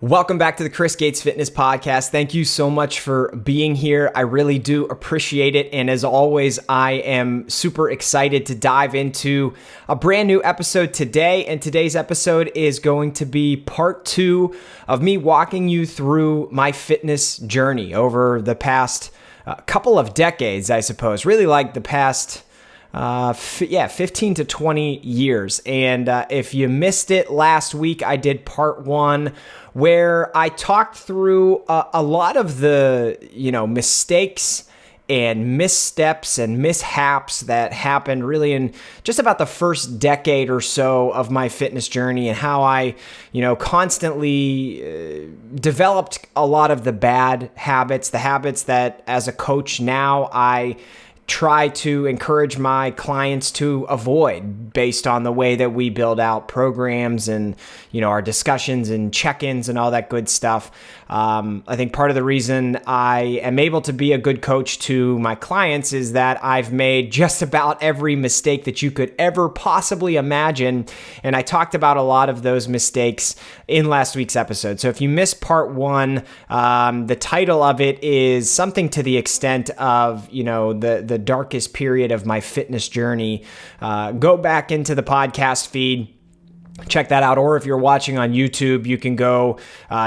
Welcome back to the Chris Gates Fitness Podcast. Thank you so much for being here. I really do appreciate it. And as always, I am super excited to dive into a brand new episode today. And today's episode is going to be part 2 of me walking you through my fitness journey over the past couple of decades, I suppose. Really like the past 15 to 20 years. And if you missed it last week, I did part 1 where I talked through a lot of the, mistakes and missteps and mishaps that happened really in just about the first decade or so of my fitness journey, and how I, constantly developed a lot of the bad habits, the habits that as a coach now I try to encourage my clients to avoid based on the way that we build out programs and, our discussions and check-ins and all that good stuff. I think part of the reason I am able to be a good coach to my clients is that I've made just about every mistake that you could ever possibly imagine. And I talked about a lot of those mistakes in last week's episode. So if you missed part 1, the title of it is something to the extent of, the darkest period of my fitness journey. Go back into the podcast feed, check that out. Or if you're watching on YouTube, you can go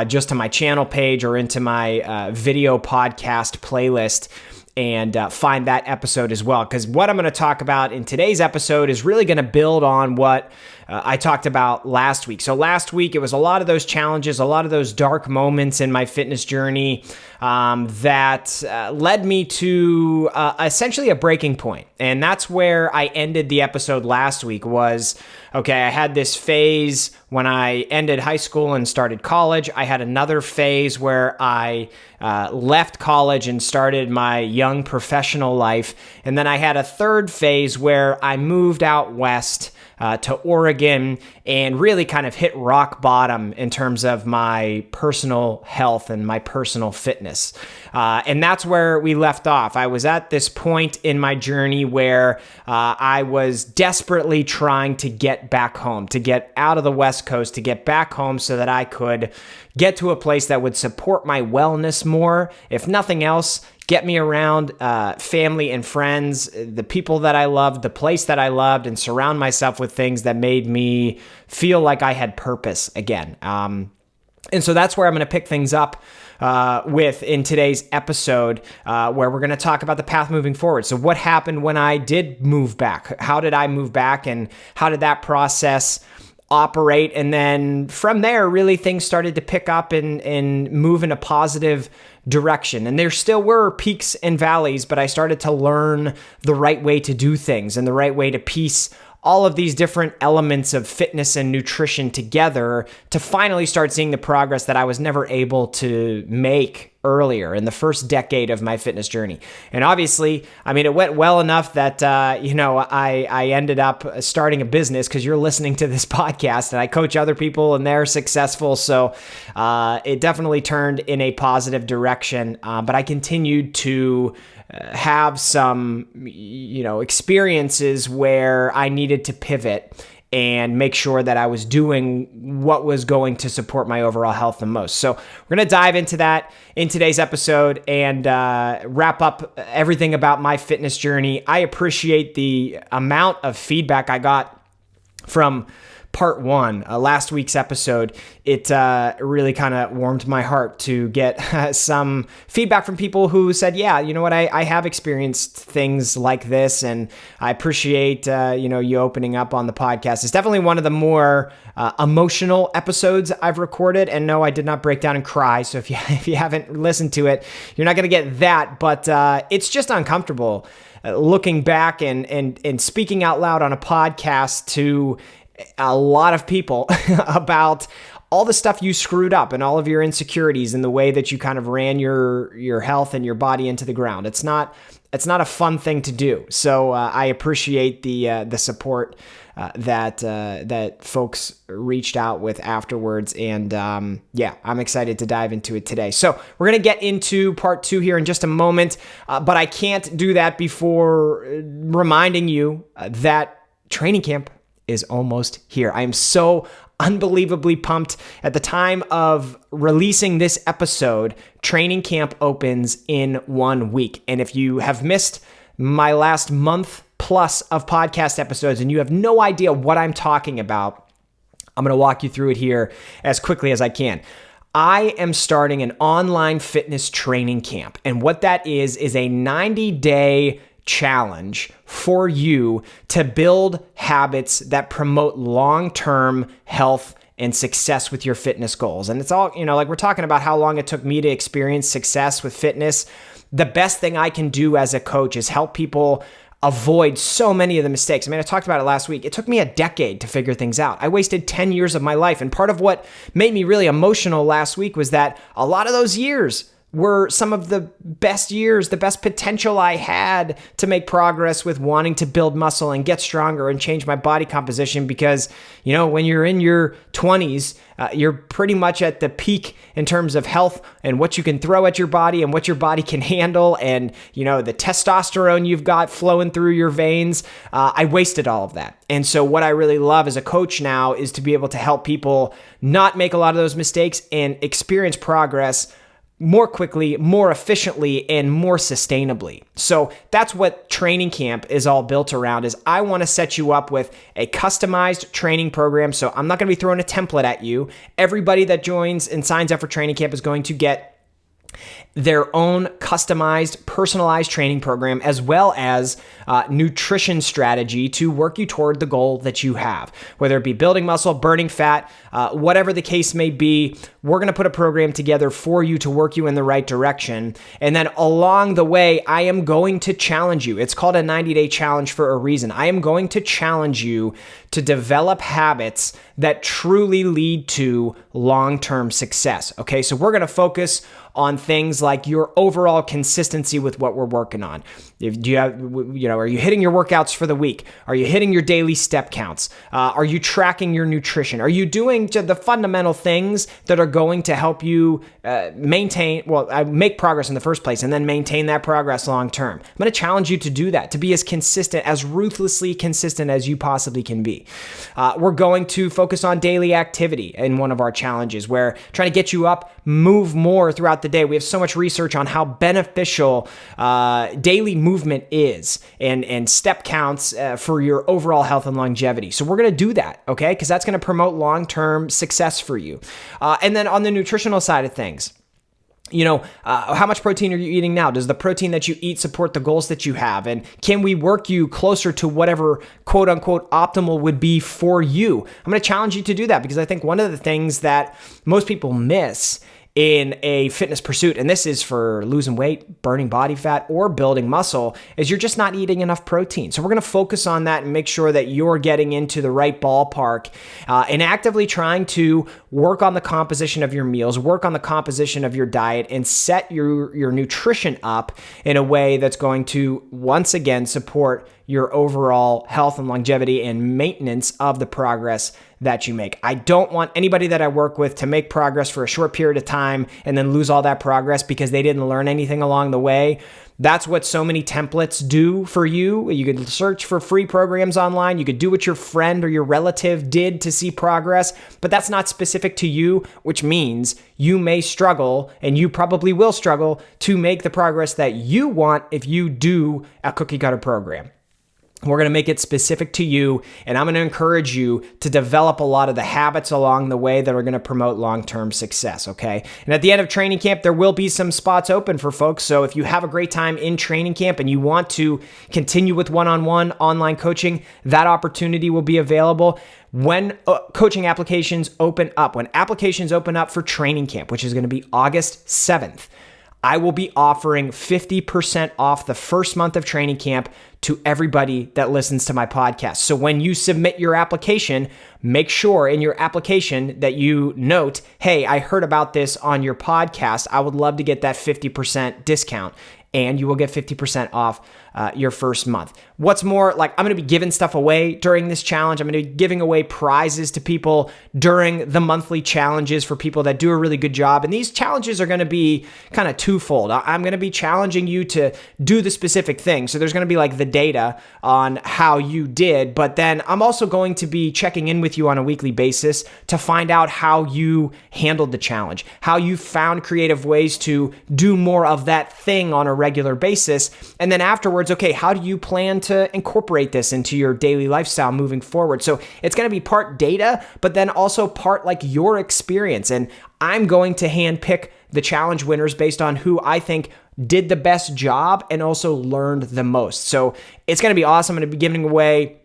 just to my channel page or into my video podcast playlist and find that episode as well. Because what I'm going to talk about in today's episode is really going to build on what I talked about last week. So last week, it was a lot of those challenges, a lot of those dark moments in my fitness journey that led me to essentially a breaking point. And that's where I ended the episode last week was, okay, I had this phase when I ended high school and started college. I had another phase where I left college and started my young professional life. And then I had a third phase where I moved out west to Oregon and really kind of hit rock bottom in terms of my personal health and my personal fitness. And that's where we left off. I was at this point in my journey where I was desperately trying to get back home, to get out of the West Coast, to get back home so that I could get to a place that would support my wellness more. If nothing else, get me around family and friends, the people that I loved, the place that I loved, and surround myself with things that made me feel like I had purpose again. And so that's where I'm going to pick things up with in today's episode, where we're going to talk about the path moving forward. So what happened when I did move back? How did I move back, and how did that process operate? And then from there, really things started to pick up and move in a positive direction. And there still were peaks and valleys, but I started to learn the right way to do things and the right way to piece all of these different elements of fitness and nutrition together to finally start seeing the progress that I was never able to make earlier in the first decade of my fitness journey. And obviously, it went well enough that, I ended up starting a business because you're listening to this podcast and I coach other people and they're successful. So it definitely turned in a positive direction. But I continued to have some, experiences where I needed to pivot and make sure that I was doing what was going to support my overall health the most. So we're going to dive into that in today's episode and wrap up everything about my fitness journey. I appreciate the amount of feedback I got from part 1, last week's episode. It really kind of warmed my heart to get some feedback from people who said, yeah, you know what, I have experienced things like this, and I appreciate, you opening up on the podcast. It's definitely one of the more emotional episodes I've recorded, and no, I did not break down and cry, so if you haven't listened to it, you're not going to get that, but it's just uncomfortable looking back and speaking out loud on a podcast to a lot of people about all the stuff you screwed up and all of your insecurities and the way that you kind of ran your health and your body into the ground. It's not a fun thing to do. So I appreciate the support that folks reached out with afterwards. And I'm excited to dive into it today. So we're going to get into part 2 here in just a moment, but I can't do that before reminding you that training camp is almost here. I am so unbelievably pumped. At the time of releasing this episode, training camp opens in 1 week. And if you have missed my last month plus of podcast episodes and you have no idea what I'm talking about, I'm going to walk you through it here as quickly as I can. I am starting an online fitness training camp. And what that is a 90-day challenge for you to build habits that promote long-term health and success with your fitness goals. And it's all, like we're talking about how long it took me to experience success with fitness. The best thing I can do as a coach is help people avoid so many of the mistakes. I mean, I talked about it last week. It took me a decade to figure things out. I wasted 10 years of my life. And part of what made me really emotional last week was that a lot of those years were some of the best years, the best potential I had to make progress with wanting to build muscle and get stronger and change my body composition because, when you're in your 20s, you're pretty much at the peak in terms of health and what you can throw at your body and what your body can handle and, the testosterone you've got flowing through your veins. I wasted all of that. And so what I really love as a coach now is to be able to help people not make a lot of those mistakes and experience progress more quickly, more efficiently, and more sustainably. So that's what training camp is all built around, is I want to set you up with a customized training program. So I'm not going to be throwing a template at you. Everybody that joins and signs up for training camp is going to get their own customized, personalized training program, as well as nutrition strategy to work you toward the goal that you have. Whether it be building muscle, burning fat, whatever the case may be, we're going to put a program together for you to work you in the right direction. And then along the way, I am going to challenge you. It's called a 90-day challenge for a reason. I am going to challenge you to develop habits that truly lead to long-term success. Okay, so we're going to focus on things like your overall consistency with what we're working on. Are you hitting your workouts for the week? Are you hitting your daily step counts? Are you tracking your nutrition? Are you doing the fundamental things that are going to help you make progress in the first place and then maintain that progress long term? I'm going to challenge you to do that, to be as consistent, as ruthlessly consistent as you possibly can be. We're going to focus on daily activity in one of our challenges, where trying to get you up, move more throughout the day. We have so much research on how beneficial daily movement is and step counts for your overall health and longevity. So we're going to do that, okay? Because that's going to promote long-term success for you. And then on the nutritional side of things, how much protein are you eating now? Does the protein that you eat support the goals that you have? And can we work you closer to whatever quote unquote optimal would be for you? I'm going to challenge you to do that, because I think one of the things that most people miss in a fitness pursuit, and this is for losing weight, burning body fat, or building muscle, is you're just not eating enough protein. So we're going to focus on that and make sure that you're getting into the right ballpark and actively trying to work on the composition of your meals, work on the composition of your diet, and set your nutrition up in a way that's going to, once again, support your overall health and longevity and maintenance of the progress that you make. I don't want anybody that I work with to make progress for a short period of time and then lose all that progress because they didn't learn anything along the way. That's what so many templates do for you. You can search for free programs online. You could do what your friend or your relative did to see progress, but that's not specific to you, which means you may struggle, and you probably will struggle, to make the progress that you want if you do a cookie cutter program. We're going to make it specific to you, and I'm going to encourage you to develop a lot of the habits along the way that are going to promote long-term success, okay? And at the end of training camp, there will be some spots open for folks, so if you have a great time in training camp and you want to continue with one-on-one online coaching, that opportunity will be available. When coaching applications open up, for training camp, which is going to be August 7th, I will be offering 50% off the first month of training camp to everybody that listens to my podcast. So when you submit your application, make sure in your application that you note, hey, I heard about this on your podcast. I would love to get that 50% discount. and you will get 50% off your first month. What's more, like, I'm going to be giving stuff away during this challenge. I'm going to be giving away prizes to people during the monthly challenges for people that do a really good job. And these challenges are going to be kind of twofold. I'm going to be challenging you to do the specific thing. So there's going to be like the data on how you did, but then I'm also going to be checking in with you on a weekly basis to find out how you handled the challenge, how you found creative ways to do more of that thing on a regular basis. And then afterwards, okay, how do you plan to incorporate this into your daily lifestyle moving forward? So it's going to be part data, but then also part like your experience. And I'm going to handpick the challenge winners based on who I think did the best job and also learned the most. So it's going to be awesome. I'm going to be giving away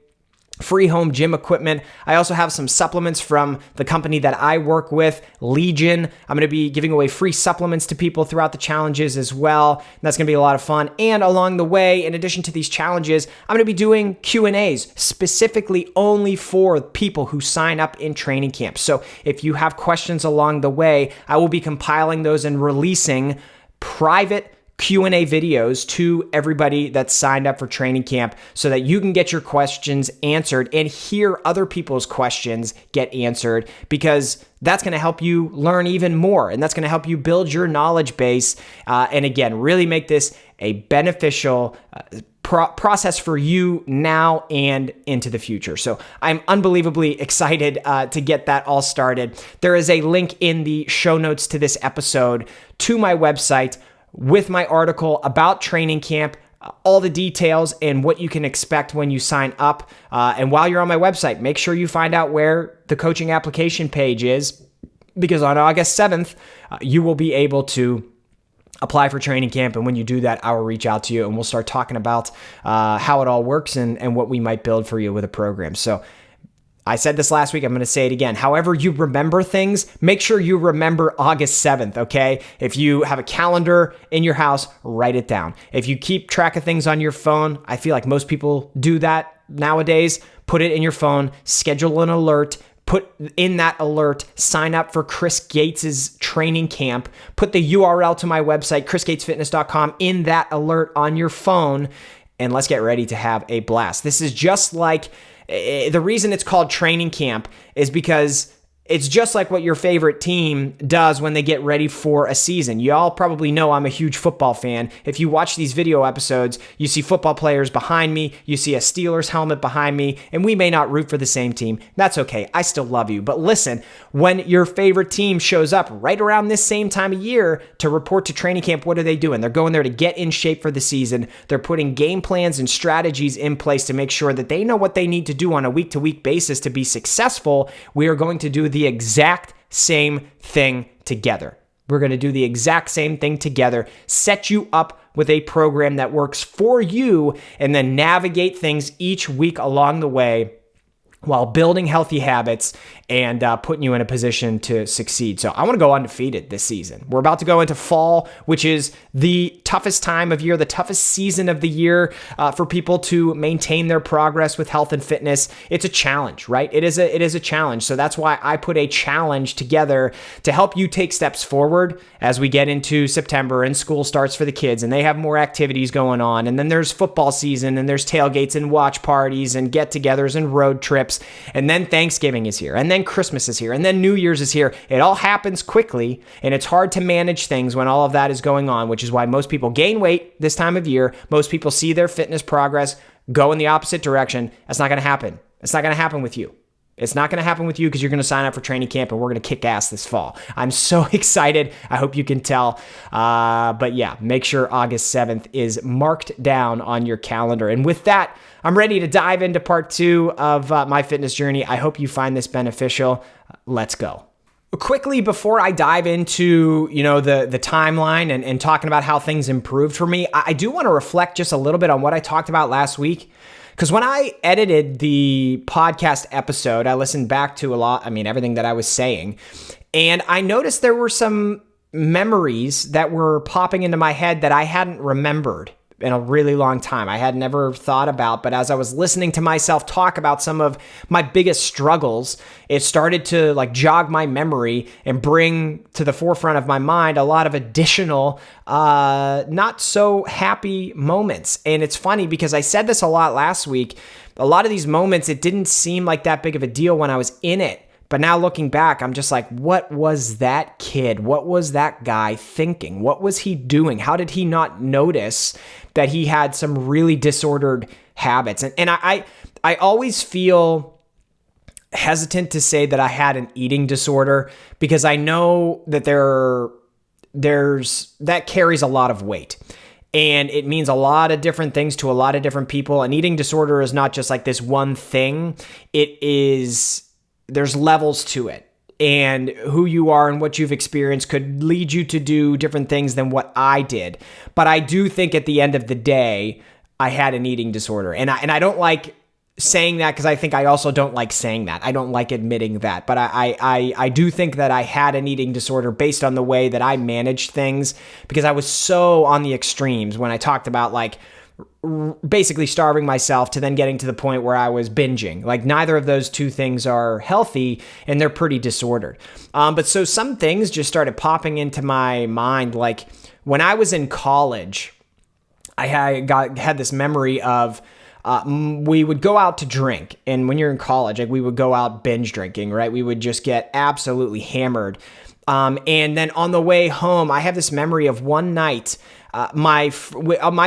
free home gym equipment. I also have some supplements from the company that I work with, Legion. I'm going to be giving away free supplements to people throughout the challenges as well. And that's going to be a lot of fun. And along the way, in addition to these challenges, I'm going to be doing Q&As specifically only for people who sign up in training camp. So if you have questions along the way, I will be compiling those and releasing private Q&A videos to everybody that's signed up for training camp so that you can get your questions answered and hear other people's questions get answered, because that's going to help you learn even more, and that's going to help you build your knowledge base, and again, really make this a beneficial process for you now and into the future. So I'm unbelievably excited to get that all started. There is a link in the show notes to this episode to my website with my article about training camp, all the details and what you can expect when you sign up. And while you're on my website, make sure you find out where the coaching application page is, because on August 7th, you will be able to apply for training camp. And when you do that, I will reach out to you and we'll start talking about how it all works and what we might build for you with a program. So I said this last week, I'm going to say it again. However you remember things, make sure you remember August 7th, okay? If you have a calendar in your house, write it down. If you keep track of things on your phone, I feel like most people do that nowadays. Put it in your phone, schedule an alert, put in that alert, sign up for Chris Gates's training camp, put the URL to my website, chrisgatesfitness.com, in that alert on your phone, and let's get ready to have a blast. This is just like, the reason it's called training camp is because it's just like what your favorite team does when they get ready for a season. Y'all probably know I'm a huge football fan. If you watch these video episodes, you see football players behind me, you see a Steelers helmet behind me, and we may not root for the same team. That's okay. I still love you. But listen, when your favorite team shows up right around this same time of year to report to training camp, what are they doing? They're going there to get in shape for the season. They're putting game plans and strategies in place to make sure that they know what they need to do on a week-to-week basis to be successful. We are going to do the exact same thing together. We're going to do the exact same thing together, set you up with a program that works for you, and then navigate things each week along the way while building healthy habits and putting you in a position to succeed. So I want to go undefeated this season. We're about to go into fall, which is the toughest time of year, the toughest season of the year for people to maintain their progress with health and fitness. It's a challenge, right? It is a challenge. So that's why I put a challenge together to help you take steps forward as we get into September and school starts for the kids and they have more activities going on. And then there's football season and there's tailgates and watch parties and get-togethers and road trips. And then Thanksgiving is here, and then Christmas is here, and then New Year's is here. It all happens quickly, and it's hard to manage things when all of that is going on, which is why most people gain weight this time of year. Most people see their fitness progress go in the opposite direction. That's not going to happen. It's not going to happen with you. It's not going to happen with you because you're going to sign up for training camp and we're going to kick ass this fall. I'm so excited. I hope you can tell. But yeah, make sure August 7th is marked down on your calendar. And with that, I'm ready to dive into part 2 of my fitness journey. I hope you find this beneficial. Let's go. Quickly, before I dive into, the timeline and talking about how things improved for me, I do want to reflect just a little bit on what I talked about last week. Because when I edited the podcast episode, I listened back to everything that I was saying, and I noticed there were some memories that were popping into my head that I hadn't remembered in a really long time. I had never thought about, but as I was listening to myself talk about some of my biggest struggles, it started to like jog my memory and bring to the forefront of my mind a lot of additional, not so happy moments. And it's funny because I said this a lot last week. A lot of these moments, it didn't seem like that big of a deal when I was in it. But now looking back, I'm just like, what was that kid? What was that guy thinking? What was he doing? How did he not notice that he had some really disordered habits? And I always feel hesitant to say that I had an eating disorder because I know that that carries a lot of weight. And it means a lot of different things to a lot of different people. An eating disorder is not just like this one thing. There's levels to it, and who you are and what you've experienced could lead you to do different things than what I did. But I do think at the end of the day, I had an eating disorder, and I don't like saying that because I think I also don't like saying that. I don't like admitting that, but I do think that I had an eating disorder based on the way that I managed things, because I was so on the extremes when I talked about like basically starving myself to then getting to the point where I was binging. Like neither of those two things are healthy, and they're pretty disordered. But so some things just started popping into my mind. Like when I was in college, I had this memory of we would go out to drink. And when you're in college, like we would go out binge drinking, right? We would just get absolutely hammered. And then on the way home, I have this memory of one night. My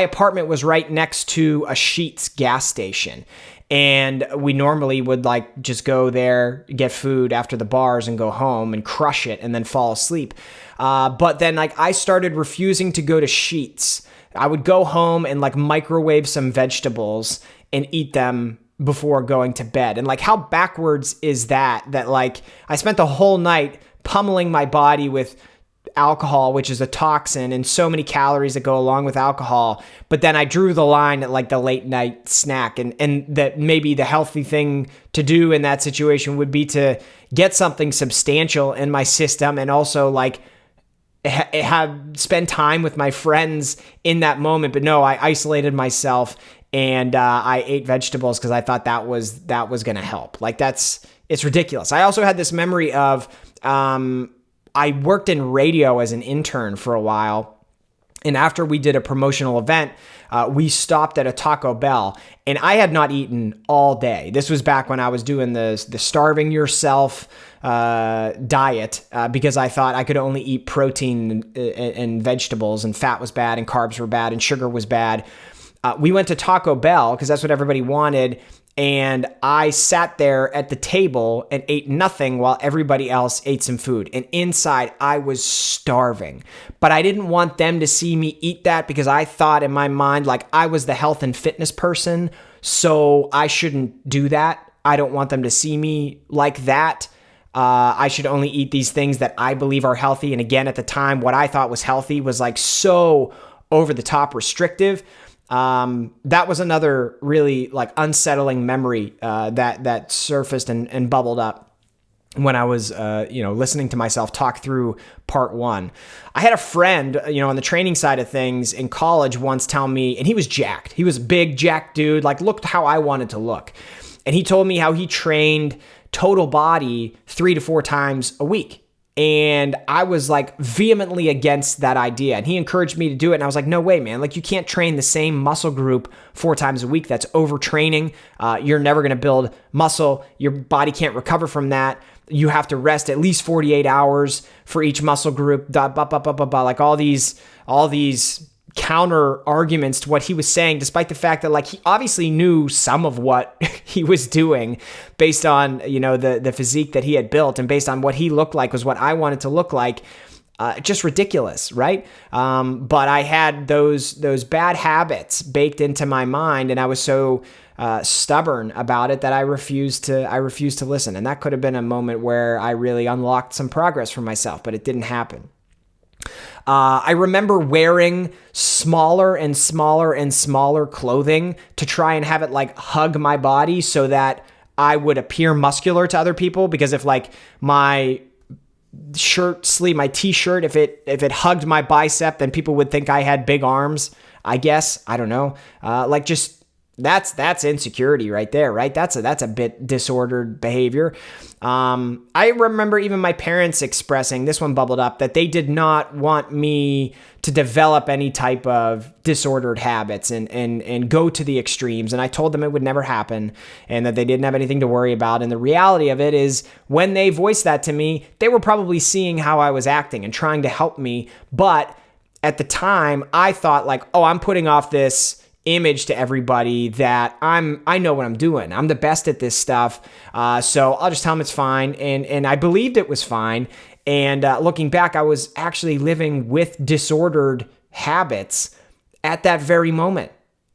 apartment was right next to a Sheetz gas station, and we normally would like just go there, get food after the bars, and go home and crush it, and then fall asleep. But then like I started refusing to go to Sheetz. I would go home and like microwave some vegetables and eat them before going to bed. And like how backwards is that? That like I spent the whole night pummeling my body with alcohol, which is a toxin, and so many calories that go along with alcohol. But then I drew the line at like the late night snack, and that maybe the healthy thing to do in that situation would be to get something substantial in my system, and also like spend time with my friends in that moment. But no, I isolated myself, and I ate vegetables because I thought that was going to help. Like it's ridiculous. I also had this memory of, I worked in radio as an intern for a while. And after we did a promotional event, we stopped at a Taco Bell, and I had not eaten all day. This was back when I was doing the starving yourself diet, because I thought I could only eat protein and vegetables, and fat was bad, and carbs were bad, and sugar was bad. We went to Taco Bell because that's what everybody wanted. And I sat there at the table and ate nothing while everybody else ate some food. And inside, I was starving. But I didn't want them to see me eat that, because I thought in my mind, like, I was the health and fitness person, so I shouldn't do that. I don't want them to see me like that. I should only eat these things that I believe are healthy. And again, at the time, what I thought was healthy was like so over the top restrictive. That was another really like unsettling memory that surfaced and bubbled up when I was listening to myself talk through part one. I had a friend on the training side of things in college once tell me, and he was jacked. He was a big jacked dude, like looked how I wanted to look. And he told me how he trained total body 3 to 4 times a week. And I was like vehemently against that idea. And he encouraged me to do it. And I was like, no way, man. Like you can't train the same muscle group 4 times a week. That's overtraining. You're never going to build muscle. Your body can't recover from that. You have to rest at least 48 hours for each muscle group. Like all these counter arguments to what he was saying, despite the fact that like he obviously knew some of what he was doing based on the physique that he had built, and based on what he looked like was what I wanted to look like. Just ridiculous, right? But I had those bad habits baked into my mind, and I was so stubborn about it that I refused to listen. And that could have been a moment where I really unlocked some progress for myself, but it didn't happen. I remember wearing smaller and smaller and smaller clothing to try and have it like hug my body so that I would appear muscular to other people. Because if like my shirt sleeve, my t-shirt, if it hugged my bicep, then people would think I had big arms. I guess. I don't know. Like just that's insecurity right there, right? That's a bit disordered behavior. I remember even my parents expressing, this one bubbled up, that they did not want me to develop any type of disordered habits and go to the extremes. And I told them it would never happen and that they didn't have anything to worry about. And the reality of it is when they voiced that to me, they were probably seeing how I was acting and trying to help me. But at the time, I thought like, oh, I'm putting off this image to everybody that I know what I'm doing. I'm the best at this stuff. So I'll just tell them it's fine. And I believed it was fine. And looking back, I was actually living with disordered habits at that very moment.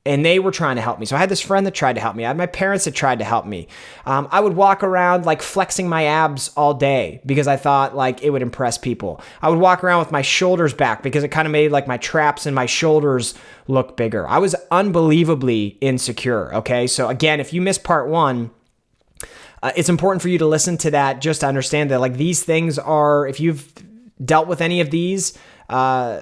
And they were trying to help me. So I had this friend that tried to help me. I had my parents that tried to help me. I would walk around like flexing my abs all day because I thought like it would impress people. I would walk around with my shoulders back because it kind of made like my traps and my shoulders look bigger. I was unbelievably insecure. Okay. So again, if you missed part one, it's important for you to listen to that just to understand that like these things are, if you've dealt with any of these, I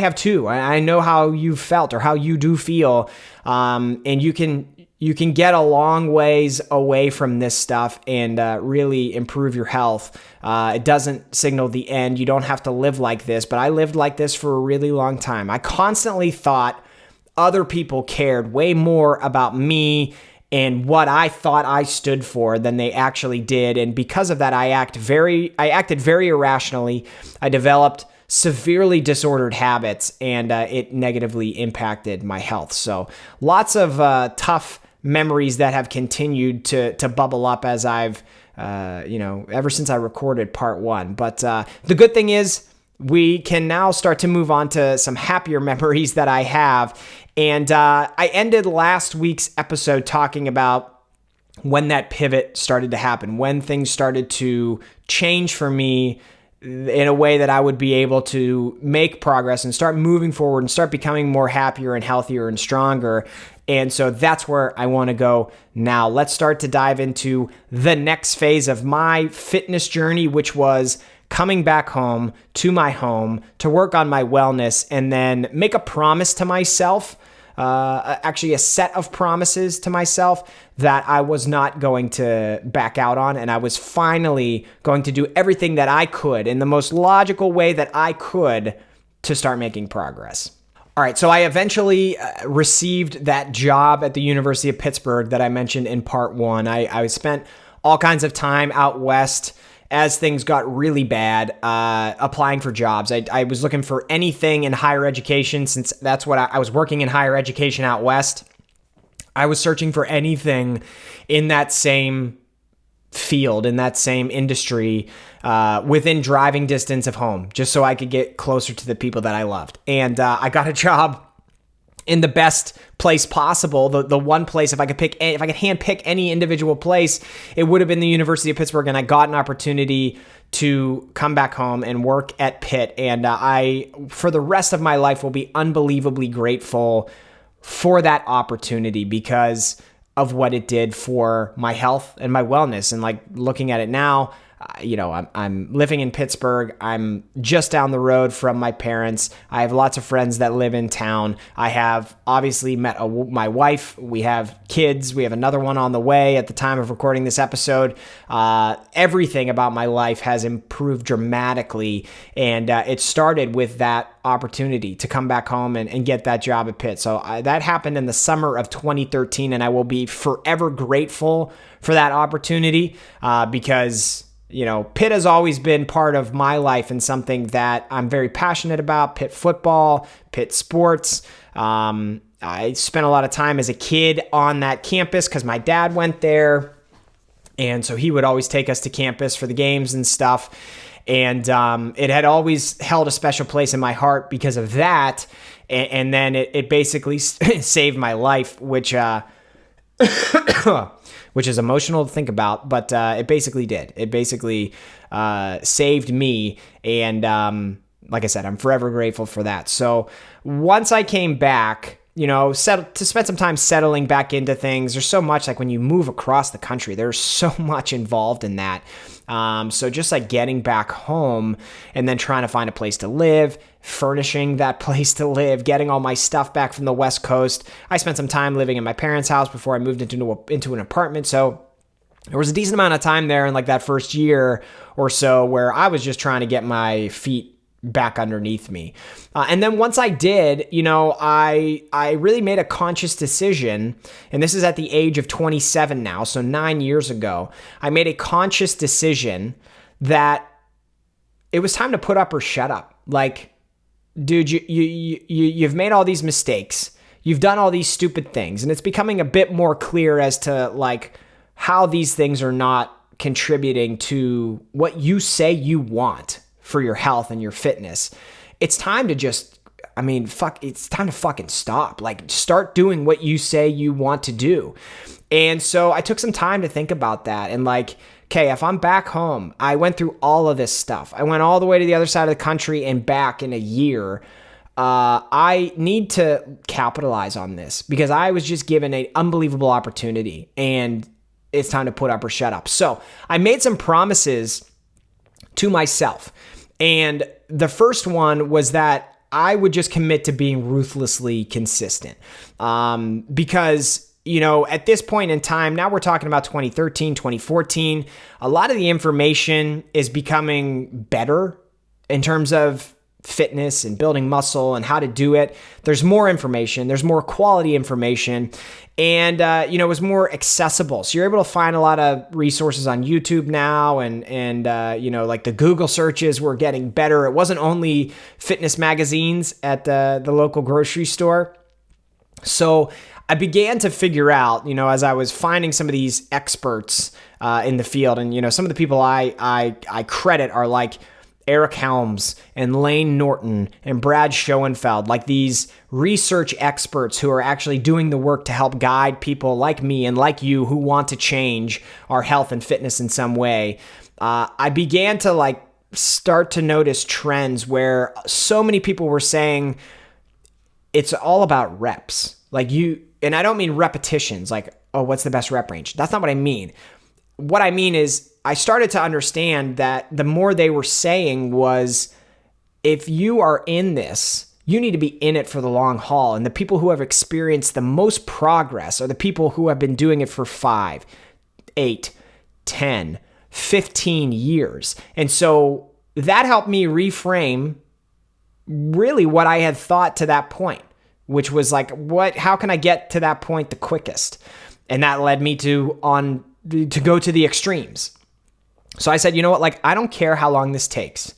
have too. I know how you felt or how you do feel. And you can get a long ways away from this stuff and really improve your health. It doesn't signal the end. You don't have to live like this, but I lived like this for a really long time. I constantly thought other people cared way more about me and what I thought I stood for than they actually did. And because of that, I acted very irrationally. I developed severely disordered habits, and it negatively impacted my health. So lots of tough memories that have continued to bubble up as I've, ever since I recorded part one. But the good thing is we can now start to move on to some happier memories that I have. And I ended last week's episode talking about when that pivot started to happen, when things started to change for me in a way that I would be able to make progress and start moving forward and start becoming more happier and healthier and stronger. And so that's where I want to go now. Let's start to dive into the next phase of my fitness journey, which was coming back home to my home to work on my wellness and then make a promise to myself, actually a set of promises to myself that I was not going to back out on. And I was finally going to do everything that I could in the most logical way that I could to start making progress. All right, so I eventually received that job at the University of Pittsburgh that I mentioned in part one. I spent all kinds of time out west as things got really bad, applying for jobs. I was looking for anything in higher education since that's what I was working in higher education out west. I was searching for anything in that same field, in that same industry, within driving distance of home, just so I could get closer to the people that I loved. And I got a job in the best place possible. The one place, if I could hand pick any individual place, it would have been the University of Pittsburgh. And I got an opportunity to come back home and work at Pitt. And I, for the rest of my life, will be unbelievably grateful for that opportunity because of what it did for my health and my wellness. And like looking at it now, I'm living in Pittsburgh. I'm just down the road from my parents. I have lots of friends that live in town. I have obviously met my wife. We have kids. We have another one on the way at the time of recording this episode. Everything about my life has improved dramatically. And it started with that opportunity to come back home and get that job at Pitt. So that happened in the summer of 2013. And I will be forever grateful for that opportunity because Pitt has always been part of my life and something that I'm very passionate about. Pitt football, Pitt sports. I spent a lot of time as a kid on that campus because my dad went there. And so he would always take us to campus for the games and stuff. And it had always held a special place in my heart because of that. And then it basically saved my life, which is emotional to think about, but it basically did. It basically saved me, and like I said, I'm forever grateful for that. So once I came back, to spend some time settling back into things. There's so much, like when you move across the country, there's so much involved in that. So just like getting back home and then trying to find a place to live, furnishing that place to live, getting all my stuff back from the West Coast. I spent some time living in my parents' house before I moved into an apartment. So there was a decent amount of time there in like that first year or so where I was just trying to get my feet back underneath me. And then once I did, I really made a conscious decision, and this is at the age of 27 now, so 9 years ago, I made a conscious decision that it was time to put up or shut up. Like, dude, you've made all these mistakes. You've done all these stupid things, and it's becoming a bit more clear as to like how these things are not contributing to what you say you want for your health and your fitness. It's time to it's time to fucking stop. Like, start doing what you say you want to do. And so I took some time to think about that. And like, okay, if I'm back home, I went through all of this stuff. I went all the way to the other side of the country and back in a year. I need to capitalize on this because I was just given an unbelievable opportunity, and it's time to put up or shut up. So I made some promises to myself. And the first one was that I would just commit to being ruthlessly consistent. Because, at this point in time, now we're talking about 2013, 2014, a lot of the information is becoming better in terms of fitness and building muscle and how to do it. There's more information. There's more quality information. And, it was more accessible. So you're able to find a lot of resources on YouTube now. And like the Google searches were getting better. It wasn't only fitness magazines at the local grocery store. So I began to figure out, as I was finding some of these experts in the field, and, some of the people I credit are like Eric Helms and Lane Norton and Brad Schoenfeld, like these research experts who are actually doing the work to help guide people like me and like you who want to change our health and fitness in some way. I began to start to notice trends where so many people were saying it's all about reps. And I don't mean repetitions, like, oh, what's the best rep range? That's not what I mean. What I mean is I started to understand that the more they were saying was, if you are in this, you need to be in it for the long haul. And the people who have experienced the most progress are the people who have been doing it for 5, 8, 10, 15 years. And so that helped me reframe really what I had thought to that point, which was like, how can I get to that point the quickest? And that led me to go to the extremes. So I said, you know what, I don't care how long this takes.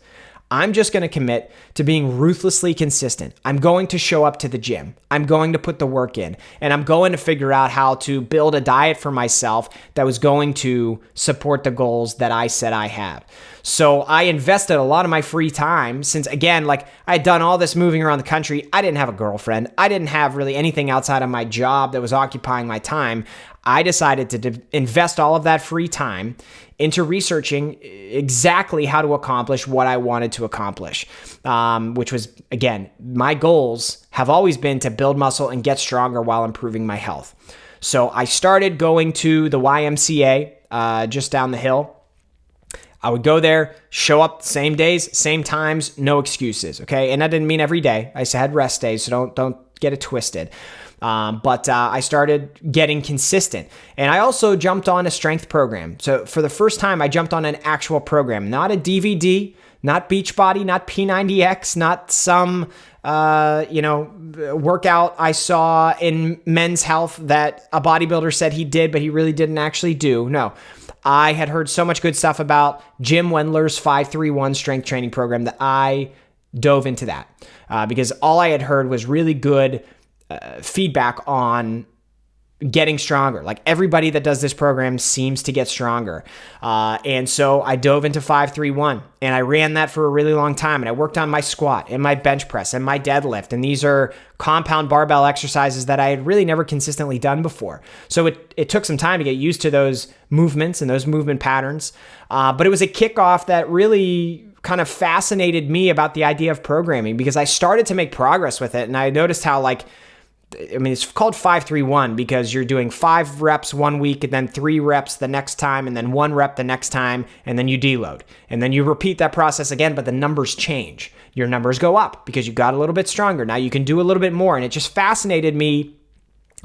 I'm just going to commit to being ruthlessly consistent. I'm going to show up to the gym. I'm going to put the work in, and I'm going to figure out how to build a diet for myself that was going to support the goals that I said I have. So I invested a lot of my free time since, again, I had done all this moving around the country. I didn't have a girlfriend. I didn't have really anything outside of my job that was occupying my time. I decided to invest all of that free time into researching exactly how to accomplish what I wanted to accomplish, which was, again, my goals have always been to build muscle and get stronger while improving my health. So I started going to the YMCA just down the hill. I would go there, show up the same days, same times, no excuses, okay? And that didn't mean every day. I had rest days, so don't get it twisted. But I started getting consistent. And I also jumped on a strength program. So for the first time, I jumped on an actual program, not a DVD, not Beachbody, not P90X, not some workout I saw in Men's Health that a bodybuilder said he did, but he really didn't actually do. No. I had heard so much good stuff about Jim Wendler's 531 strength training program that I dove into that because all I had heard was really good feedback on getting stronger. Everybody that does this program seems to get stronger. And so I dove into 531 and I ran that for a really long time. And I worked on my squat and my bench press and my deadlift. And these are compound barbell exercises that I had really never consistently done before. So it took some time to get used to those movements and those movement patterns. But it was a kickoff that really kind of fascinated me about the idea of programming because I started to make progress with it. And I noticed how I mean, it's called 5-3-1 because you're doing 5 reps one week and then 3 reps the next time and then 1 rep the next time, and then you deload. And then you repeat that process again, but the numbers change. Your numbers go up because you got a little bit stronger. Now you can do a little bit more. And it just fascinated me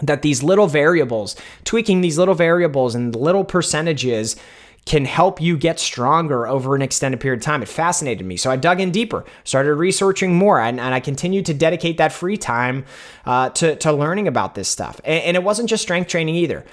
that these little variables, tweaking these little variables and little percentages can help you get stronger over an extended period of time. It fascinated me. So I dug in deeper, started researching more, and I continued to dedicate that free time to learning about this stuff. And it wasn't just strength training either.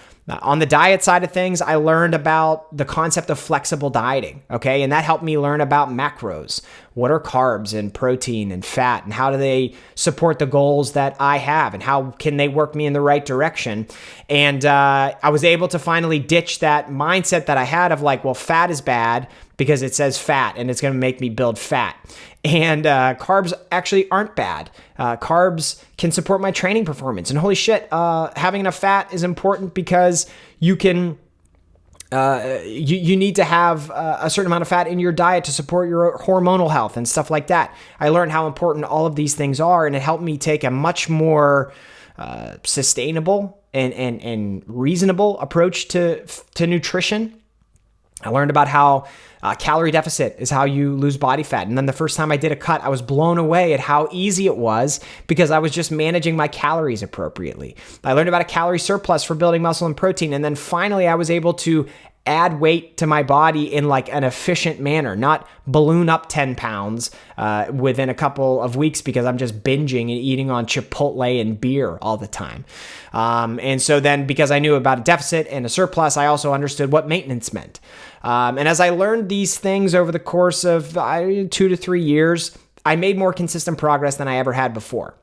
On the diet side of things, I learned about the concept of flexible dieting, okay? And that helped me learn about macros. What are carbs and protein and fat, and how do they support the goals that I have, and how can they work me in the right direction? And I was able to finally ditch that mindset that I had of like, well, fat is bad because it says fat and it's going to make me build fat. And carbs actually aren't bad. Carbs can support my training performance. And holy shit, having enough fat is important because you can, you need to have a certain amount of fat in your diet to support your hormonal health and stuff like that. I learned how important all of these things are, and it helped me take a much more sustainable and reasonable approach to nutrition. I learned about how calorie deficit is how you lose body fat. And then the first time I did a cut, I was blown away at how easy it was because I was just managing my calories appropriately. I learned about a calorie surplus for building muscle and protein. And then finally, I was able to add weight to my body in like an efficient manner, not balloon up 10 pounds within a couple of weeks because I'm just binging and eating on Chipotle and beer all the time. And so then because I knew about a deficit and a surplus, I also understood what maintenance meant. And as I learned these things over the course of 2 to 3 years, I made more consistent progress than I ever had before.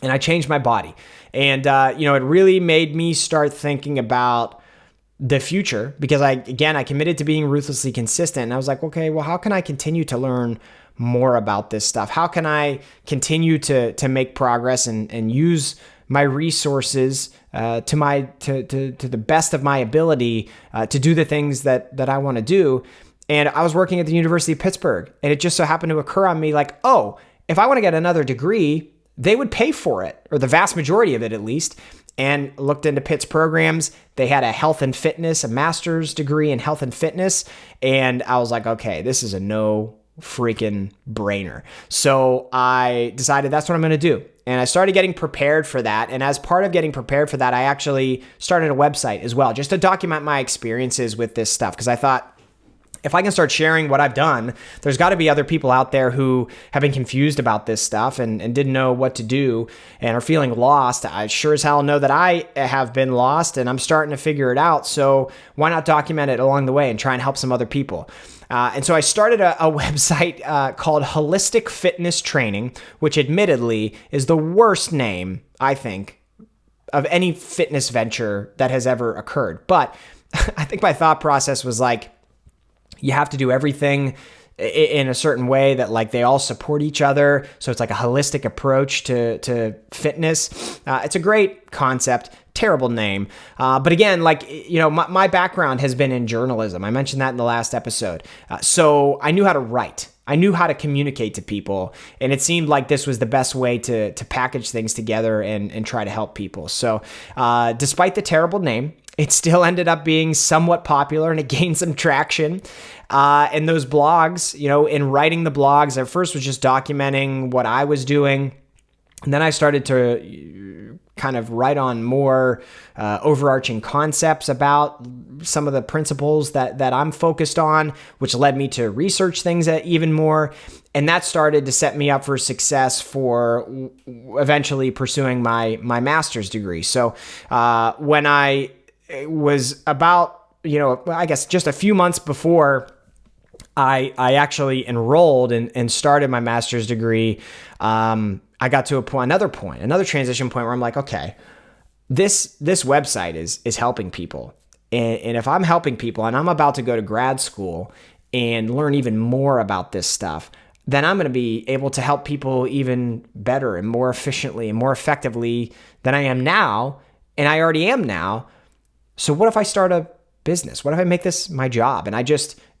And I changed my body. And, it really made me start thinking about the future because I committed to being ruthlessly consistent. And I was like, okay, well, how can I continue to learn more about this stuff? How can I continue to make progress and use my resources to the best of my ability to do the things that I want to do? And I was working at the University of Pittsburgh, and it just so happened to occur on me like, oh, if I want to get another degree, they would pay for it, or the vast majority of it at least. And looked into Pitt's programs. They had a health and fitness, a master's degree in health and fitness. And I was like, okay, this is a no freaking brainer. So I decided that's what I'm going to do. And I started getting prepared for that. And as part of getting prepared for that, I actually started a website as well, just to document my experiences with this stuff. Because I thought, if I can start sharing what I've done, there's got to be other people out there who have been confused about this stuff and didn't know what to do and are feeling lost. I sure as hell know that I have been lost and I'm starting to figure it out. So why not document it along the way and try and help some other people? And so I started a website called Holistic Fitness Training, which admittedly is the worst name, I think, of any fitness venture that has ever occurred. But I think my thought process was like, you have to do everything in a certain way that like they all support each other. So it's like a holistic approach to fitness. It's a great concept, terrible name. But again, like, my background has been in journalism. I mentioned that in the last episode. So I knew how to write. I knew how to communicate to people, and it seemed like this was the best way to package things together and try to help people. So despite the terrible name, it still ended up being somewhat popular and it gained some traction. And those blogs, in writing the blogs, at first was just documenting what I was doing. And then I started to kind of write on more overarching concepts about some of the principles that I'm focused on, which led me to research things even more. And that started to set me up for success for eventually pursuing my master's degree. So when I was about, I guess just a few months before I actually enrolled and started my master's degree, I got to another transition point where I'm like, okay, this website is helping people. And if I'm helping people and I'm about to go to grad school and learn even more about this stuff, then I'm going to be able to help people even better and more efficiently and more effectively than I am now. And I already am now. So what if I start a business? What if I make this my job? And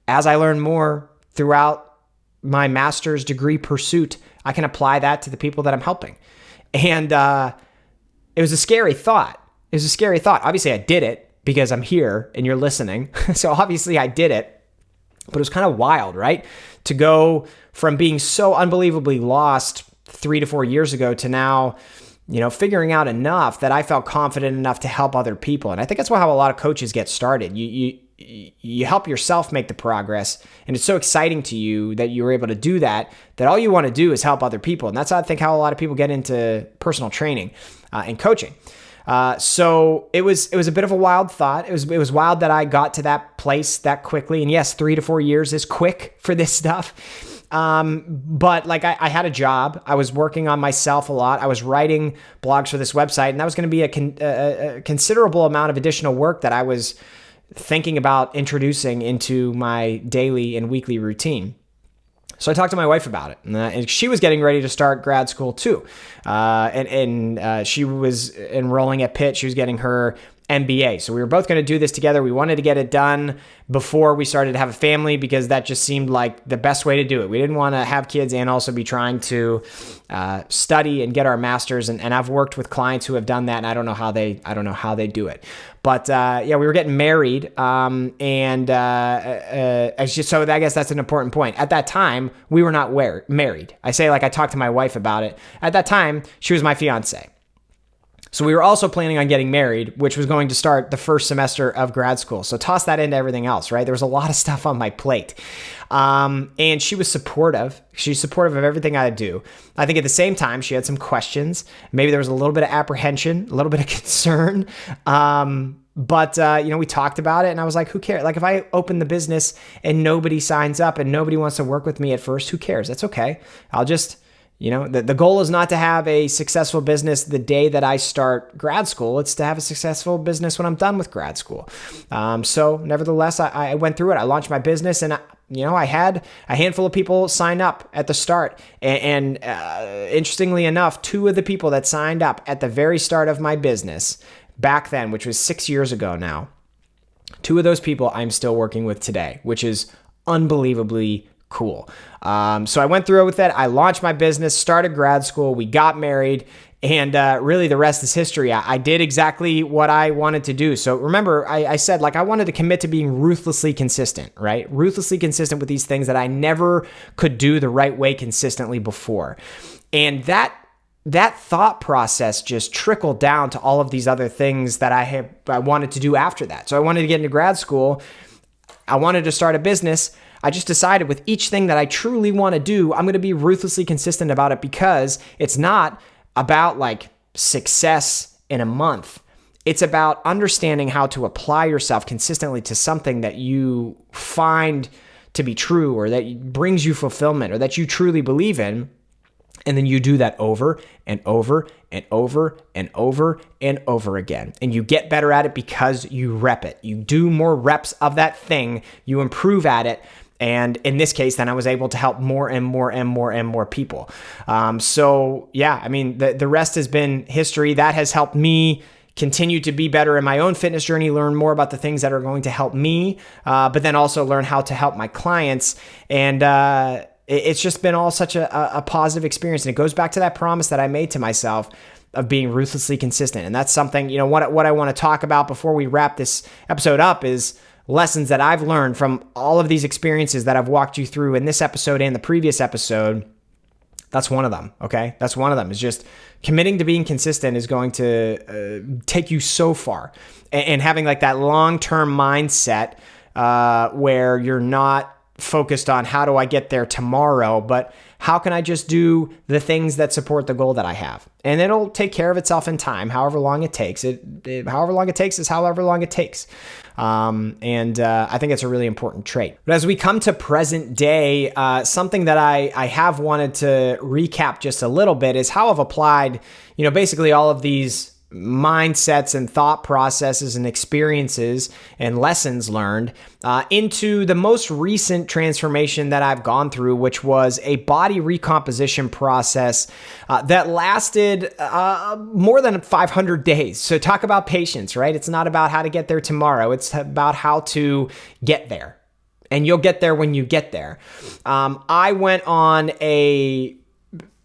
as I learn more throughout my master's degree pursuit, I can apply that to the people that I'm helping. And it was a scary thought. It was a scary thought. Obviously, I did it because I'm here and you're listening. So obviously I did it, but it was kind of wild, right? To go from being so unbelievably lost 3 to 4 years ago to now, figuring out enough that I felt confident enough to help other people. And I think that's how a lot of coaches get started. You help yourself make the progress, and it's so exciting to you that you were able to do that all you want to do is help other people. And that's, I think, how a lot of people get into personal training and coaching. So it was a bit of a wild thought. It was wild that I got to that place that quickly. And yes, 3 to 4 years is quick for this stuff. But like I had a job. I was working on myself a lot. I was writing blogs for this website, and that was going to be a considerable amount of additional work that I was thinking about introducing into my daily and weekly routine. So I talked to my wife about it, and she was getting ready to start grad school too. And she was enrolling at Pitt. She was getting her MBA. So we were both going to do this together. We wanted to get it done before we started to have a family because that just seemed like the best way to do it. We didn't want to have kids and also be trying to study and get our masters. And I've worked with clients who have done that, and I don't know how they do it. But we were getting married, so I guess that's an important point. At that time, we were not married. I talked to my wife about it. At that time, she was my fiance. So we were also planning on getting married, which was going to start the first semester of grad school. So toss that into everything else, right? There was a lot of stuff on my plate. And she was supportive. She's supportive of everything I do. I think at the same time, she had some questions. Maybe there was a little bit of apprehension, a little bit of concern. But we talked about it, and I was like, who cares? Like, if I open the business and nobody signs up and nobody wants to work with me at first, who cares? That's okay. I'll just... the goal is not to have a successful business the day that I start grad school. It's to have a successful business when I'm done with grad school. So nevertheless, I went through it. I launched my business, and I had a handful of people sign up at the start. And interestingly enough, 2 of the people that signed up at the very start of my business back then, which was 6 years ago now, 2 of those people I'm still working with today, which is unbelievably cool. So I went through it with it. I launched my business, started grad school, we got married, and really the rest is history. I did exactly what I wanted to do. So remember, I said, I wanted to commit to being ruthlessly consistent, right? Ruthlessly consistent with these things that I never could do the right way consistently before. And that thought process just trickled down to all of these other things that I wanted to do after that. So I wanted to get into grad school. I wanted to start a business. I just decided with each thing that I truly want to do, I'm going to be ruthlessly consistent about it, because it's not about success in a month. It's about understanding how to apply yourself consistently to something that you find to be true, or that brings you fulfillment, or that you truly believe in. And then you do that over and over and over and over and over again. And you get better at it because you rep it. You do more reps of that thing, you improve at it. And in this case, then I was able to help more and more and more and more people. The rest has been history. That has helped me continue to be better in my own fitness journey, learn more about the things that are going to help me, but then also learn how to help my clients. And it's just been all such a positive experience. And it goes back to that promise that I made to myself of being ruthlessly consistent. And that's something, what I want to talk about before we wrap this episode up is lessons that I've learned from all of these experiences that I've walked you through in this episode and the previous episode. That's one of them, okay? That's one of them. Is just committing to being consistent is going to take you so far. And having that long-term mindset where you're not focused on how do I get there tomorrow, but how can I just do the things that support the goal that I have? And it'll take care of itself in time, however long it takes. However long it takes is however long it takes. I think it's a really important trait. But as we come to present day, something that I have wanted to recap just a little bit is how I've applied, basically all of these mindsets and thought processes and experiences and lessons learned into the most recent transformation that I've gone through, which was a body recomposition process that lasted more than 500 days. So talk about patience, right? It's not about how to get there tomorrow. It's about how to get there. And you'll get there when you get there. I went on a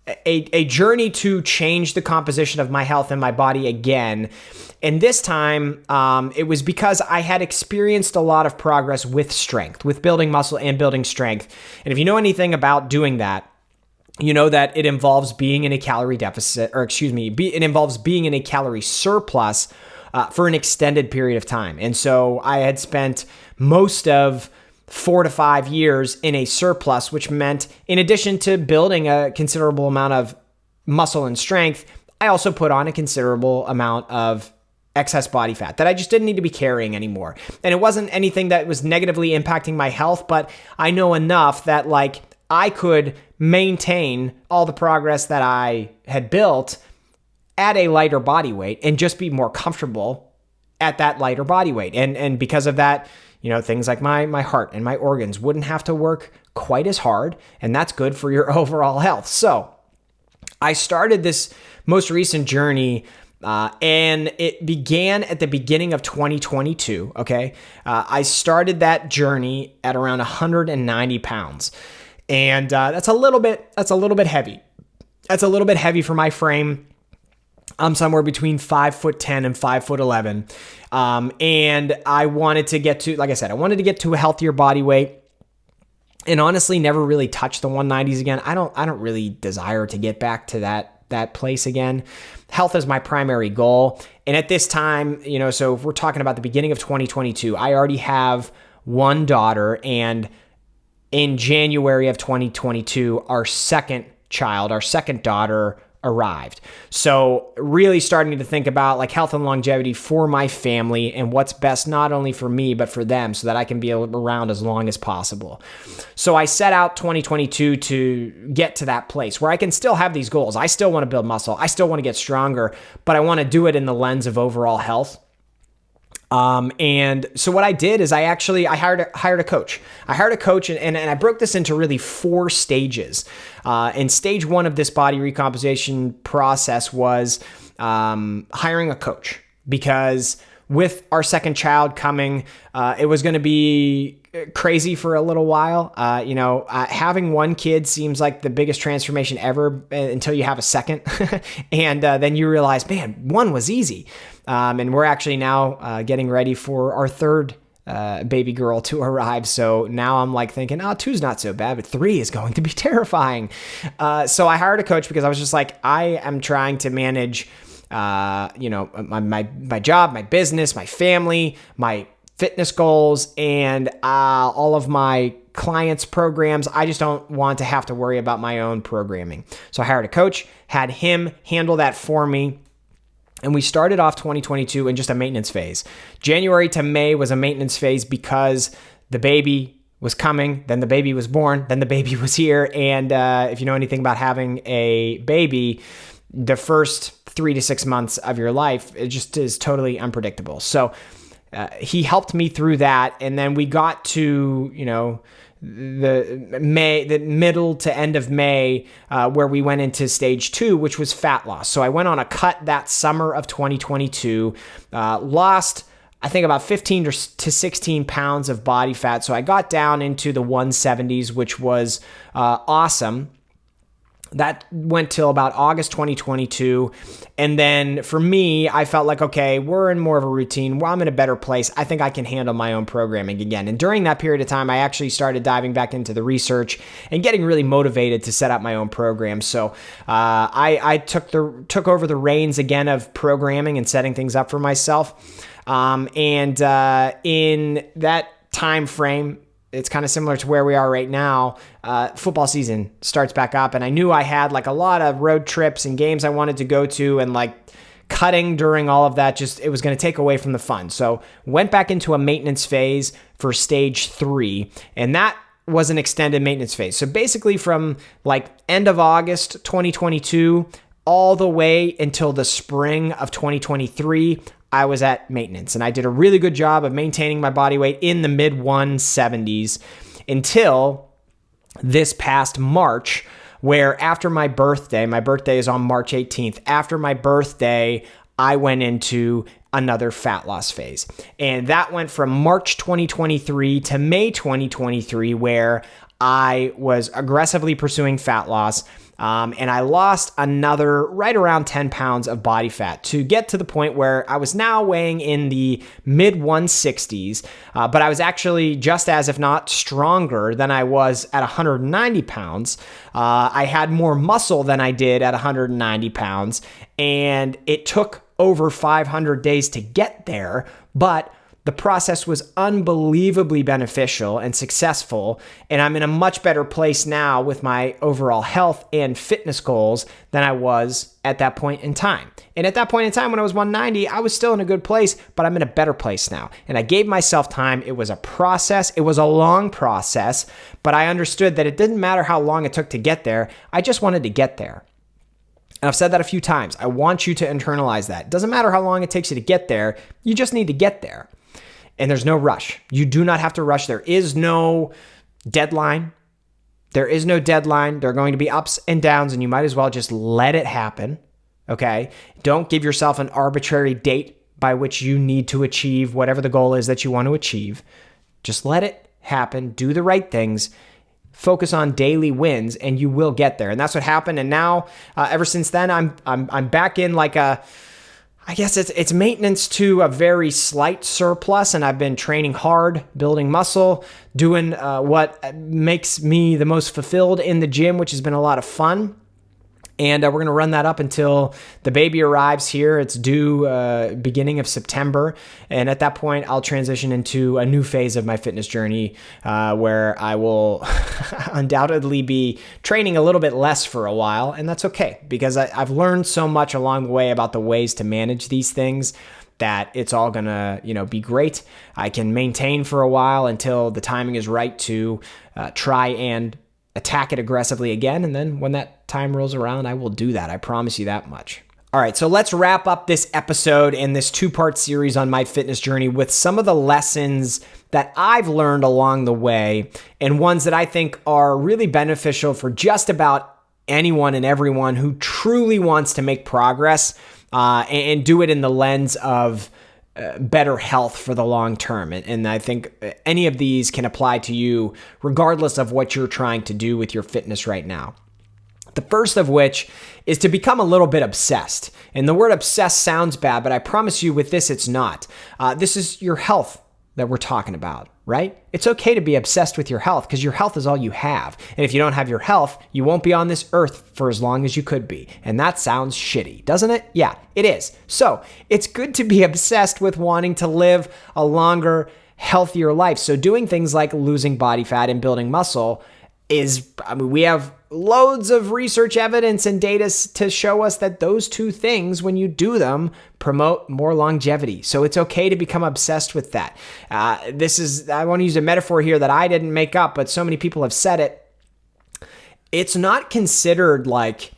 a journey to change the composition of my health and my body again. And this time, it was because I had experienced a lot of progress with strength, with building muscle and building strength. And if you know anything about doing that, you know that it involves being in a calorie deficit, it involves being in a calorie surplus for an extended period of time. And so I had spent most of 4 to 5 years in a surplus, which meant in addition to building a considerable amount of muscle and strength, I also put on a considerable amount of excess body fat that I just didn't need to be carrying anymore. And it wasn't anything that was negatively impacting my health, but I know enough that I could maintain all the progress that I had built at a lighter body weight and just be more comfortable at that lighter body weight. And because of that, things like my heart and my organs wouldn't have to work quite as hard, and that's good for your overall health. So I started this most recent journey, and it began at the beginning of 2022, okay? I started that journey at around 190 pounds, and that's a little bit heavy. That's a little bit heavy for my frame. I'm somewhere between 5'10" and 5'11". And I wanted to get to, like I said, I wanted to get to a healthier body weight, and honestly never really touch the 190s again. I don't really desire to get back to that place again. Health is my primary goal. And at this time, so if we're talking about the beginning of 2022, I already have one daughter, and in January of 2022, our second daughter arrived. So really starting to think about health and longevity for my family and what's best not only for me but for them, so that I can be around as long as possible. So I set out 2022 to get to that place where I can still have these goals. I still want to build muscle. I still want to get stronger, but I want to do it in the lens of overall health. And so what I did is I hired a coach. I hired a coach, and I broke this into really 4 stages. And stage 1 of this body recomposition process was hiring a coach, because with our second child coming, it was going to be crazy for a little while. Having one kid seems like the biggest transformation ever until you have a second. And then you realize, man, one was easy. And we're actually now getting ready for our third baby girl to arrive. So now I'm thinking, 2's not so bad, but 3 is going to be terrifying. So I hired a coach because I was just I am trying to manage, my job, my business, my family, my fitness goals, and all of my clients' programs. I just don't want to have to worry about my own programming. So I hired a coach, had him handle that for me. And we started off 2022 in just a maintenance phase. January to May was a maintenance phase because the baby was coming, then the baby was born, then the baby was here. And if you know anything about having a baby, the first 3 to 6 months of your life, it just is totally unpredictable. So he helped me through that. And then we got to, the middle to end of May, where we went into stage 2, which was fat loss. So I went on a cut that summer of 2022, lost, I think, about 15 to 16 pounds of body fat. So I got down into the 170s, which was awesome. That went till about August 2022. And then for me, I felt okay, we're in more of a routine. Well, I'm in a better place. I think I can handle my own programming again. And during that period of time, I actually started diving back into the research and getting really motivated to set up my own program. So I took over the reins again of programming and setting things up for myself. And in that time frame, it's kind of similar to where we are right now. Football season starts back up, and I knew I had a lot of road trips and games I wanted to go to, and cutting during all of that, it was going to take away from the fun. So went back into a maintenance phase for stage 3, and that was an extended maintenance phase. So basically from end of August 2022 all the way until the spring of 2023, I was at maintenance, and I did a really good job of maintaining my body weight in the mid 170s until this past March, where after my birthday is on March 18th, after my birthday, I went into another fat loss phase. And that went from March 2023 to May 2023, where I was aggressively pursuing fat loss. And I lost another right around 10 pounds of body fat to get to the point where I was now weighing in the mid 160s, but I was actually just as, if not stronger than I was at 190 pounds. I had more muscle than I did at 190 pounds, and it took over 500 days to get there, but the process was unbelievably beneficial and successful, and I'm in a much better place now with my overall health and fitness goals than I was at that point in time. And at that point in time, when I was 190, I was still in a good place, but I'm in a better place now. And I gave myself time. It was a process. It was a long process, but I understood that it didn't matter how long it took to get there. I just wanted to get there. And I've said that a few times. I want you to internalize that. It doesn't matter how long it takes you to get there. You just need to get there. And there's no rush. You do not have to rush. There is no deadline. There is no deadline. There are going to be ups and downs, and you might as well just let it happen, okay? Don't give yourself an arbitrary date by which you need to achieve whatever the goal is that you want to achieve. Just let it happen. Do the right things. Focus on daily wins, and you will get there. And that's what happened. And now, ever since then, I'm back in like I guess it's maintenance to a very slight surplus, and I've been training hard, building muscle, doing what makes me the most fulfilled in the gym, which has been a lot of fun. And we're going to run that up until the baby arrives here. It's due beginning of September. And at that point, I'll transition into a new phase of my fitness journey where I will undoubtedly be training a little bit less for a while. And that's okay, because I've learned so much along the way about the ways to manage these things that it's all going to, be great. I can maintain for a while until the timing is right to try and attack it aggressively again. And then when that time rolls around, I will do that. I promise you that much. All right, so let's wrap up this episode in this two-part series on my fitness journey with some of the lessons that I've learned along the way, and ones that I think are really beneficial for just about anyone and everyone who truly wants to make progress and do it in the lens of better health for the long term. And I think any of these can apply to you regardless of what you're trying to do with your fitness right now. The first of which is to become a little bit obsessed. And the word obsessed sounds bad, but I promise you with this, it's not. This is your health that we're talking about, right? It's okay to be obsessed with your health because your health is all you have. And if you don't have your health, you won't be on this earth for as long as you could be. And that sounds shitty, doesn't it? Yeah, it is. So it's good to be obsessed with wanting to live a longer, healthier life. So doing things like losing body fat and building muscle we have loads of research evidence and data to show us that those two things, when you do them, promote more longevity. So it's okay to become obsessed with that. I want to use a metaphor here that I didn't make up, but so many people have said it. It's not considered like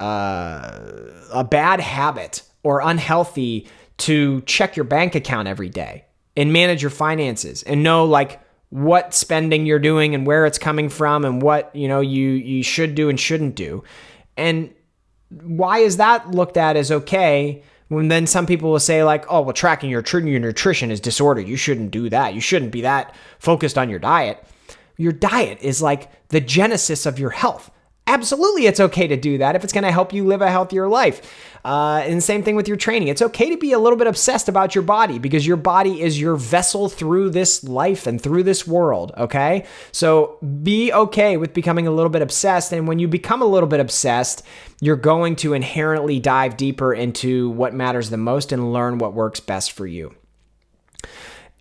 a bad habit or unhealthy to check your bank account every day and manage your finances and know what spending you're doing and where it's coming from and what, you should do and shouldn't do. And why is that looked at as okay when then some people will say tracking your nutrition is disordered. You shouldn't do that. You shouldn't be that focused on your diet. Your diet is like the genesis of your health. Absolutely, it's okay to do that if it's going to help you live a healthier life. And the same thing with your training. It's okay to be a little bit obsessed about your body because your body is your vessel through this life and through this world, okay? So be okay with becoming a little bit obsessed. And when you become a little bit obsessed, you're going to inherently dive deeper into what matters the most and learn what works best for you.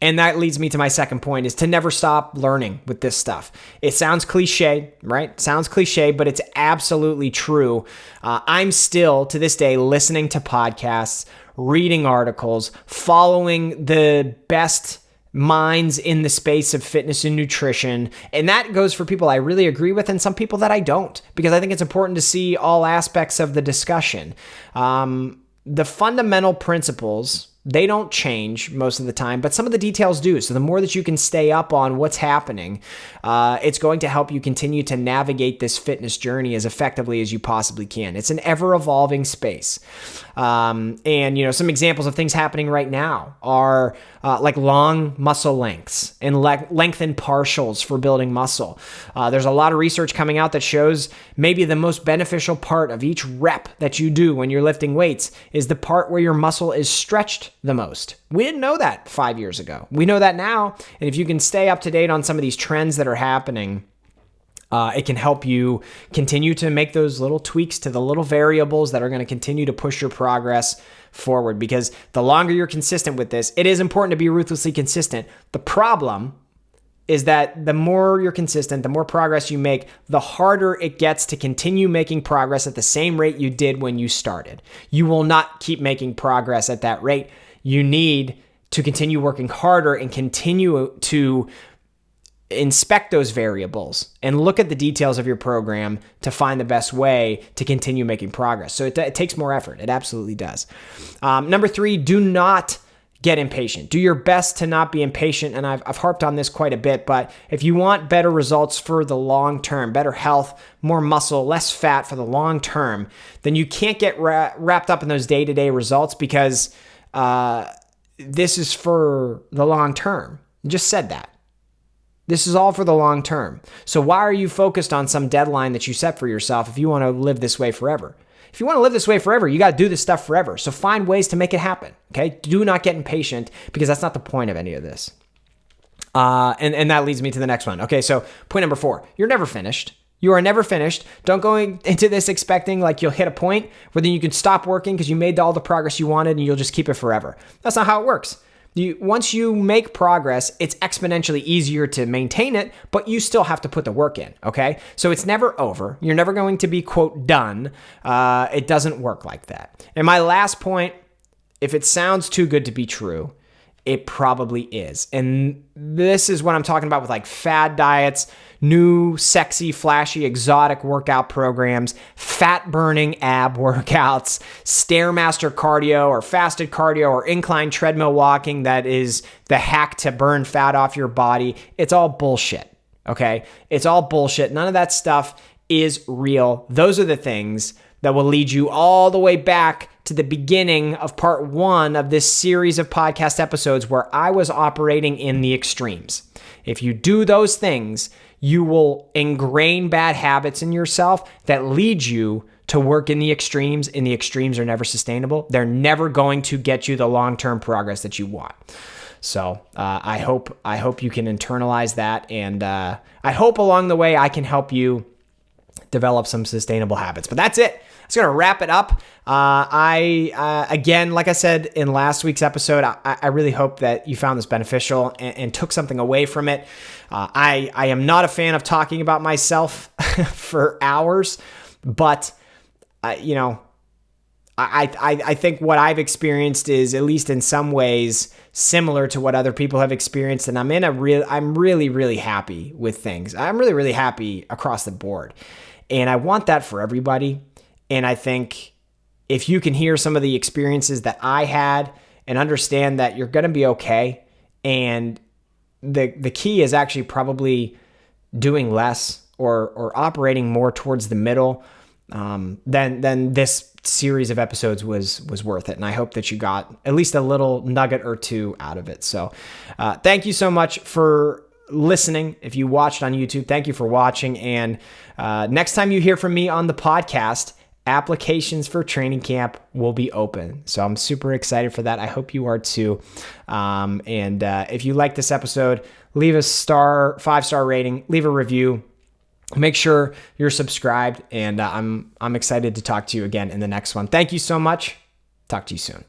And that leads me to my second point, is to never stop learning with this stuff. It sounds cliche, right? Sounds cliche, but it's absolutely true. I'm still, to this day, listening to podcasts, reading articles, following the best minds in the space of fitness and nutrition. And that goes for people I really agree with and some people that I don't, because I think it's important to see all aspects of the discussion. The fundamental principles They don't change most of the time, but some of the details do. So the more that you can stay up on what's happening, it's going to help you continue to navigate this fitness journey as effectively as you possibly can. It's an ever-evolving space. And, some examples of things happening right now are like long muscle lengths and lengthened partials for building muscle. There's a lot of research coming out that shows maybe the most beneficial part of each rep that you do when you're lifting weights is the part where your muscle is stretched the most. We didn't know that 5 years ago. We know that now. And if you can stay up to date on some of these trends that are happening, it can help you continue to make those little tweaks to the little variables that are going to continue to push your progress forward. Because the longer you're consistent with this, it is important to be ruthlessly consistent. The problem is that the more you're consistent, the more progress you make, the harder it gets to continue making progress at the same rate you did when you started. You will not keep making progress at that rate. You need to continue working harder and continue to inspect those variables and look at the details of your program to find the best way to continue making progress. So it takes more effort. It absolutely does. Number 3, do not get impatient. Do your best to not be impatient. And I've harped on this quite a bit, but if you want better results for the long term, better health, more muscle, less fat for the long term, then you can't get wrapped up in those day-to-day results because this is for the long term. I just said that. This is all for the long term. So why are you focused on some deadline that you set for yourself if you want to live this way forever? If you want to live this way forever, you got to do this stuff forever. So find ways to make it happen, okay? Do not get impatient because that's not the point of any of this. And that leads me to the next one. Okay, so point number 4, you're never finished. You are never finished. Don't go into this expecting like you'll hit a point where then you can stop working because you made all the progress you wanted and you'll just keep it forever. That's not how it works. Once you make progress, it's exponentially easier to maintain it, but you still have to put the work in, okay? So it's never over. You're never going to be, quote, done. It doesn't work like that. And my last point, if it sounds too good to be true, it probably is. And this is what I'm talking about with like fad diets, new, sexy, flashy, exotic workout programs, fat-burning ab workouts, Stairmaster cardio or fasted cardio or incline treadmill walking that is the hack to burn fat off your body. It's all bullshit, okay? It's all bullshit. None of that stuff is real. Those are the things that will lead you all the way back to the beginning of part 1 of this series of podcast episodes where I was operating in the extremes. If you do those things, you will ingrain bad habits in yourself that lead you to work in the extremes, and the extremes are never sustainable. They're never going to get you the long-term progress that you want. So I hope you can internalize that, and I hope along the way I can help you develop some sustainable habits. But that's it. It's going to wrap it up. Again, like I said in last week's episode, I really hope that you found this beneficial and took something away from it. I am not a fan of talking about myself for hours, but I think what I've experienced is, at least in some ways, similar to what other people have experienced, and I'm really, really happy with things. I'm really, really happy across the board, and I want that for everybody. And I think if you can hear some of the experiences that I had and understand that you're going to be okay, and the key is actually probably doing less or operating more towards the middle, then this series of episodes was worth it. And I hope that you got at least a little nugget or two out of it. So thank you so much for listening. If you watched on YouTube, thank you for watching. And next time you hear from me on the podcast, applications for training camp will be open. So I'm super excited for that. I hope you are too. And if you like this episode, leave a 5-star rating, leave a review, make sure you're subscribed. And I'm excited to talk to you again in the next one. Thank you so much. Talk to you soon.